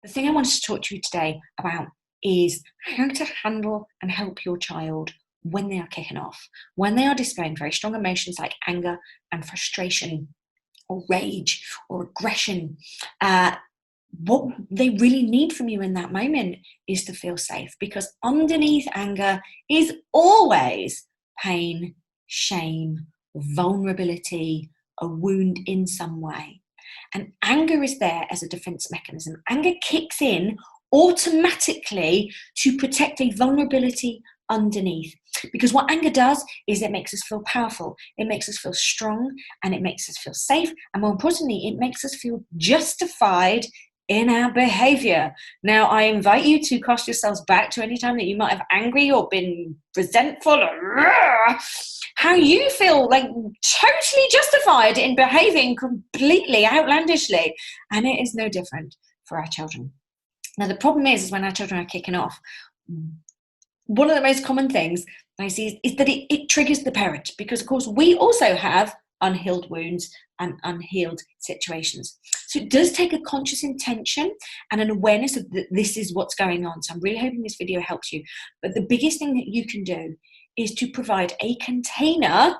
The thing I wanted to talk to you today about is how to handle and help your child when they are kicking off, when they are displaying very strong emotions like anger and frustration or rage or aggression. What they really need from you in that moment is to feel safe, because underneath anger is always pain, shame, vulnerability, a wound in some way. And anger is there as a defense mechanism. Anger kicks in automatically to protect a vulnerability underneath. Because what anger does is it makes us feel powerful, it makes us feel strong, and it makes us feel safe. And more importantly, it makes us feel justified in our behavior. Now, I invite you to cast yourselves back to any time that you might have angry or been resentful or how you feel like totally justified in behaving completely outlandishly. And it is no different for our children. Now, the problem is when our children are kicking off, one of the most common things I see is that it triggers the parent, because, of course, we also have unhealed wounds and unhealed situations. So it does take a conscious intention and an awareness of that this is what's going on. So I'm really hoping this video helps you. But the biggest thing that you can do is to provide a container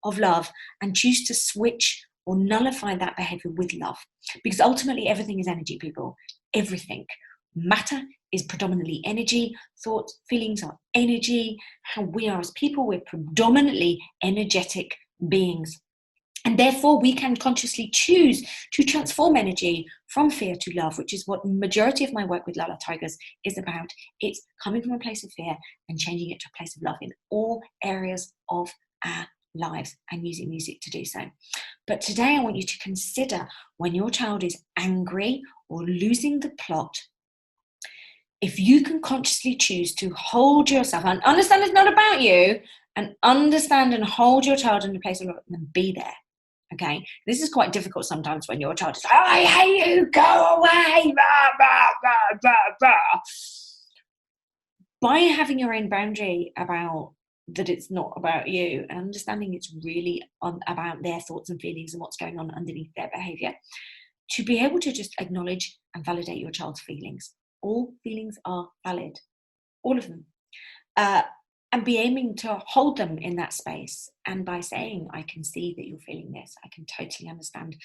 of love and choose to switch or nullify that behavior with love. Because ultimately everything is energy, people. Everything. Matter is predominantly energy. Thoughts, feelings are energy. How we are as people, we're predominantly energetic beings. And therefore we can consciously choose to transform energy from fear to love, which is what majority of my work with LaLa Tigers is about. It's coming from a place of fear and changing it to a place of love in all areas of our lives, and using music to do so. But today I want you to consider when your child is angry or losing the plot, if you can consciously choose to hold yourself and understand it's not about you, and understand and hold your child in a place of love and be there. Okay, this is quite difficult sometimes when your child is like, I hate you, go away, blah, blah, blah, blah, blah. By having your own boundary about that it's not about you, and understanding it's really about their thoughts and feelings and what's going on underneath their behavior, to be able to just acknowledge and validate your child's feelings. All feelings are valid, all of them. And be aiming to hold them in that space. And by saying, I can see that you're feeling this. I can totally understand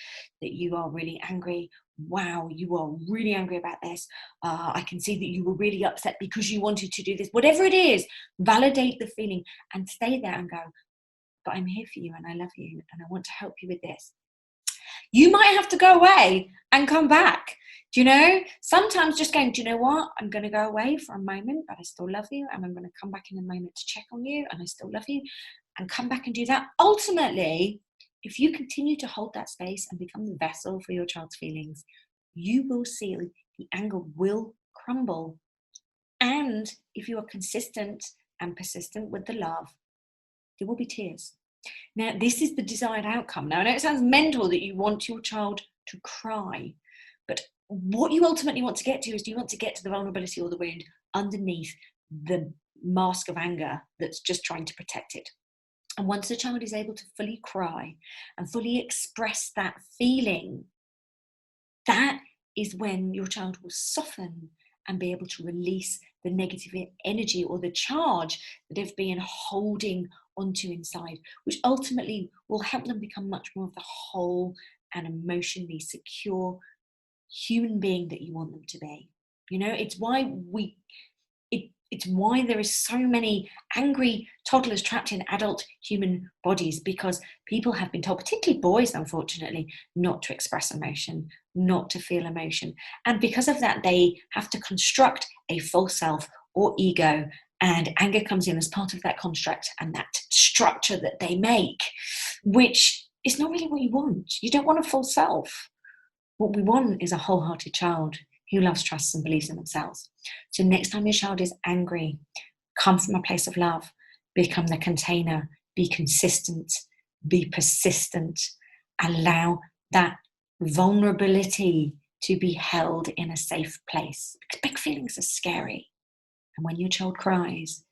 that you are really angry. Wow, you are really angry about this. I can see that you were really upset because you wanted to do this. Whatever it is, validate the feeling and stay there and go, but I'm here for you and I love you and I want to help you with this. You might have to go away and come back. Do you know? Sometimes just going, do you know what? I'm going to go away for a moment, but I still love you. And I'm going to come back in a moment to check on you. And I still love you. And come back and do that. Ultimately, if you continue to hold that space and become the vessel for your child's feelings, you will see the anger will crumble. And if you are consistent and persistent with the love, there will be tears. Now, this is the desired outcome. Now, I know it sounds mental that you want your child to cry, but what you ultimately want to get to is, do you want to get to the vulnerability or the wound underneath the mask of anger that's just trying to protect it? And once the child is able to fully cry and fully express that feeling, that is when your child will soften and be able to release the negative energy or the charge that they've been holding onto inside, which ultimately will help them become much more of the whole and emotionally secure human being that you want them to be. You know, it's why it's why there is so many angry toddlers trapped in adult human bodies, because people have been told, particularly boys, unfortunately, not to express emotion, not to feel emotion. And because of that, they have to construct a false self or ego, and anger comes in as part of that construct and that structure that they make, which is not really what you want. You don't want a false self. What we want is a wholehearted child who loves, trusts, and believes in themselves. So next time your child is angry, come from a place of love, become the container, be consistent, be persistent, allow that vulnerability to be held in a safe place. Because big feelings are scary. And when your child cries,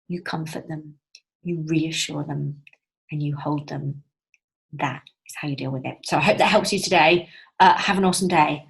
you comfort them, you reassure them, and you hold them. That is how you deal with it. So I hope that helps you today. Have an awesome day.